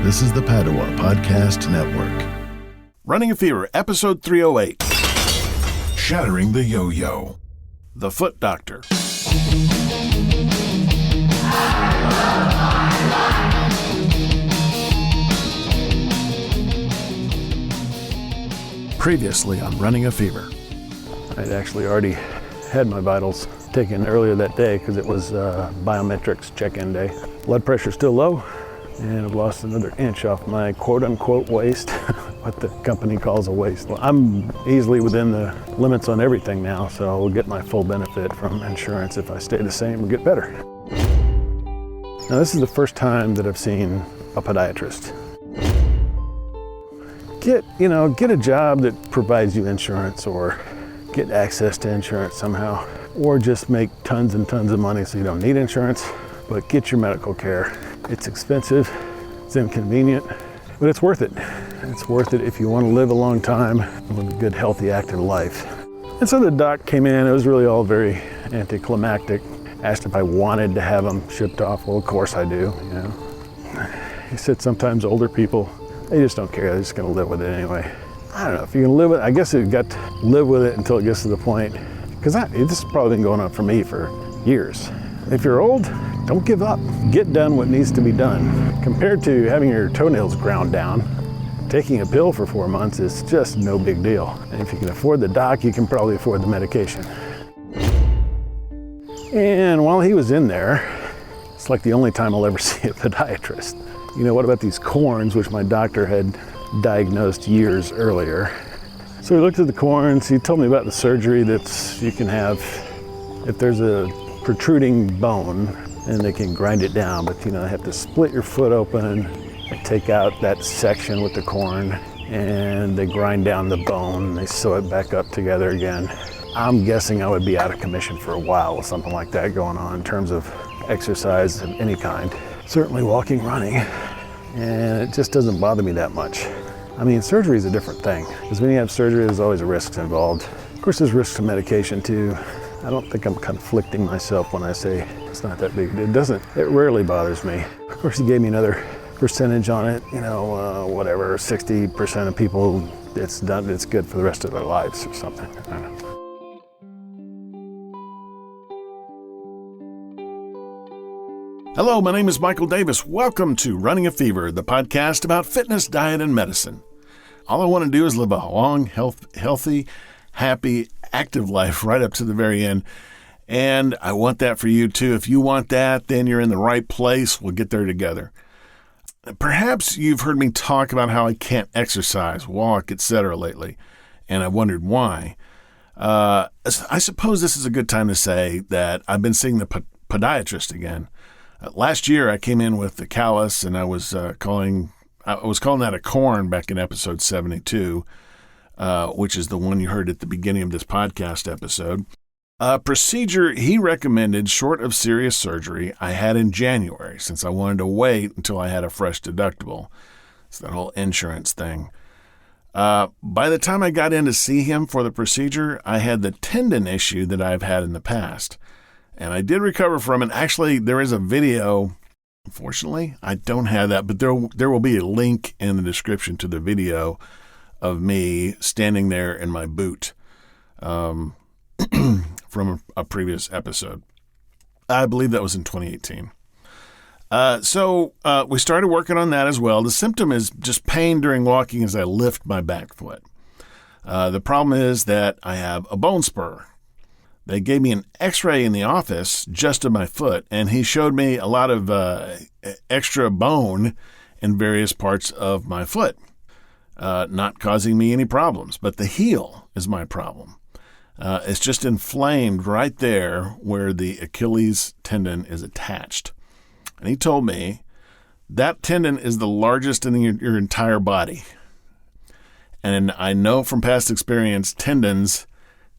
This is the Padua Podcast Network. Running a Fever, episode 308. Shattering the Yo-Yo. The Foot Doctor. Previously on Running a Fever. I'd actually already had my vitals taken earlier that day because it was biometrics check-in day. Blood pressure still low, and I've lost another inch off my quote-unquote waist, what the company calls a waist. Well, I'm easily within the limits on everything now, so I'll get my full benefit from insurance if I stay the same and get better. Now, this is the first time that I've seen a podiatrist. Get a job that provides you insurance, or get access to insurance somehow, or just make tons and tons of money so you don't need insurance, but get your medical care. It's expensive, it's inconvenient, but it's worth it. It's worth it if you want to live a long time and live a good, healthy, active life. And so the doc came in, it was really all very anticlimactic. Asked if I wanted to have them shipped off. Well, of course I do, He said sometimes older people, they just don't care, they're just gonna live with it anyway. I don't know if you can live with it. I guess you got to live with it until it gets to the point, because this has probably been going on for me for years. If you're old, don't give up. Get done what needs to be done. Compared to having your toenails ground down, taking a pill for 4 months is just no big deal. And if you can afford the doc, you can probably afford the medication. And while he was in there, it's like the only time I'll ever see a podiatrist. What about these corns, which my doctor had diagnosed years earlier? So he looked at the corns, he told me about the surgery that you can have if there's a protruding bone, and they can grind it down, but they have to split your foot open and take out that section with the corn, and they grind down the bone, and they sew it back up together again. I'm guessing I would be out of commission for a while with something like that going on in terms of exercise of any kind. Certainly walking, running, and it just doesn't bother me that much. Surgery is a different thing, because when you have surgery, there's always risks involved. Of course, there's risks of medication too. I don't think I'm conflicting myself when I say it's not that big. It rarely bothers me. Of course, he gave me another percentage on it, 60% of people, it's good for the rest of their lives or something. I don't know. Hello, my name is Michael Davis. Welcome to Running a Fever, the podcast about fitness, diet, and medicine. All I want to do is live a long, healthy, happy, active life right up to the very end. And I want that for you too. If you want that, then you're in the right place. We'll get there together. Perhaps you've heard me talk about how I can't exercise, walk, etc. lately, and I've wondered why. I suppose this is a good time to say that I've been seeing the podiatrist again. Last year, I came in with the callus, and I was calling that a corn back in episode 72, which is the one you heard at the beginning of this podcast episode. A procedure he recommended, short of serious surgery, I had in January, since I wanted to wait until I had a fresh deductible. It's that whole insurance thing. By the time I got in to see him for the procedure, I had the tendon issue that I've had in the past. And I did recover from it. Actually, there is a video. Unfortunately, I don't have that, but there will be a link in the description to the video of me standing there in my boot from a previous episode. I believe that was in 2018. So we started working on that as well. The symptom is just pain during walking as I lift my back foot. The problem is that I have a bone spur. They gave me an x-ray in the office just of my foot, and he showed me a lot of extra bone in various parts of my foot, not causing me any problems. But the heel is my problem. It's just inflamed right there where the Achilles tendon is attached. And he told me that tendon is the largest in your entire body. And I know from past experience, tendons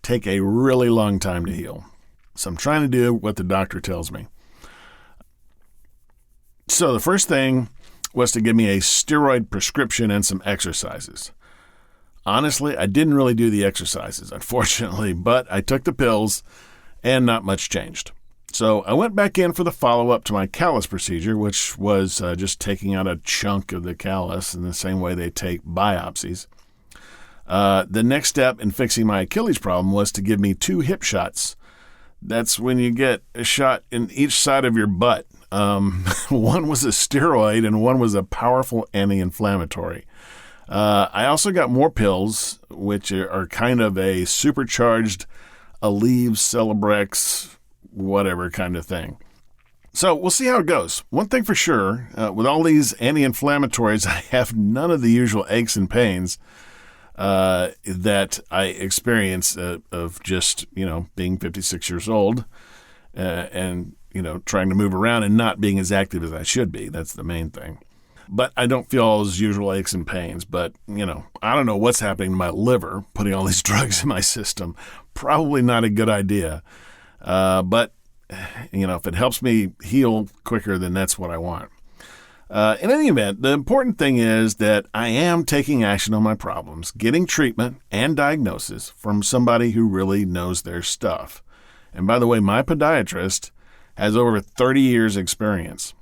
take a really long time to heal. So I'm trying to do what the doctor tells me. So the first thing was to give me a steroid prescription and some exercises. Honestly, I didn't really do the exercises, unfortunately, but I took the pills and not much changed. So I went back in for the follow-up to my callus procedure, which was just taking out a chunk of the callus in the same way they take biopsies. The next step in fixing my Achilles problem was to give me 2 hip shots. That's when you get a shot in each side of your butt. One was a steroid and one was a powerful anti-inflammatory. I also got more pills, which are kind of a supercharged Aleve, Celebrex, whatever kind of thing. So we'll see how it goes. One thing for sure, with all these anti-inflammatories, I have none of the usual aches and pains that I experience of just, being 56 years old and, trying to move around and not being as active as I should be. That's the main thing. But I don't feel all those usual aches and pains. But, I don't know what's happening to my liver, putting all these drugs in my system. Probably not a good idea. But, if it helps me heal quicker, then that's what I want. In any event, the important thing is that I am taking action on my problems, getting treatment and diagnosis from somebody who really knows their stuff. And by the way, my podiatrist has over 30 years experience.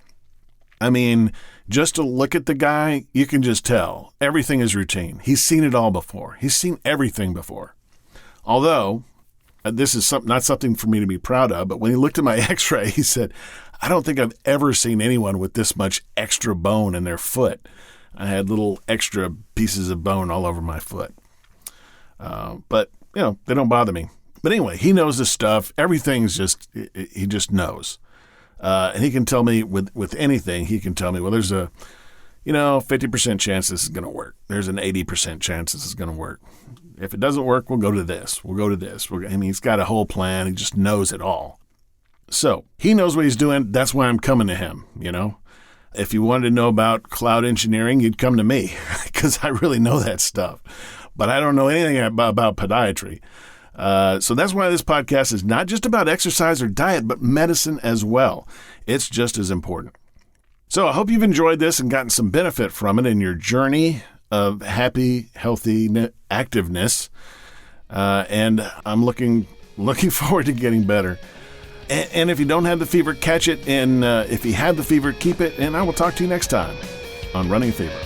I mean, just to look at the guy, you can just tell. Everything is routine. He's seen it all before. He's seen everything before. Although, this is not something for me to be proud of, but when he looked at my x-ray, he said, I don't think I've ever seen anyone with this much extra bone in their foot. I had little extra pieces of bone all over my foot. But, they don't bother me. But anyway, he knows his stuff. Everything's he just knows. And he can tell me with anything, he can tell me, well, there's a, 50% chance this is going to work. There's an 80% chance this is going to work. If it doesn't work, we'll go to this. We'll go to this. He's got a whole plan. He just knows it all. So he knows what he's doing. That's why I'm coming to him, If you wanted to know about cloud engineering, you'd come to me because I really know that stuff. But I don't know anything about podiatry. So that's why this podcast is not just about exercise or diet, but medicine as well. It's just as important. So I hope you've enjoyed this and gotten some benefit from it in your journey of happy, healthy activeness. And I'm looking forward to getting better. And if you don't have the fever, catch it. And if you have the fever, keep it. And I will talk to you next time on Running a Fever.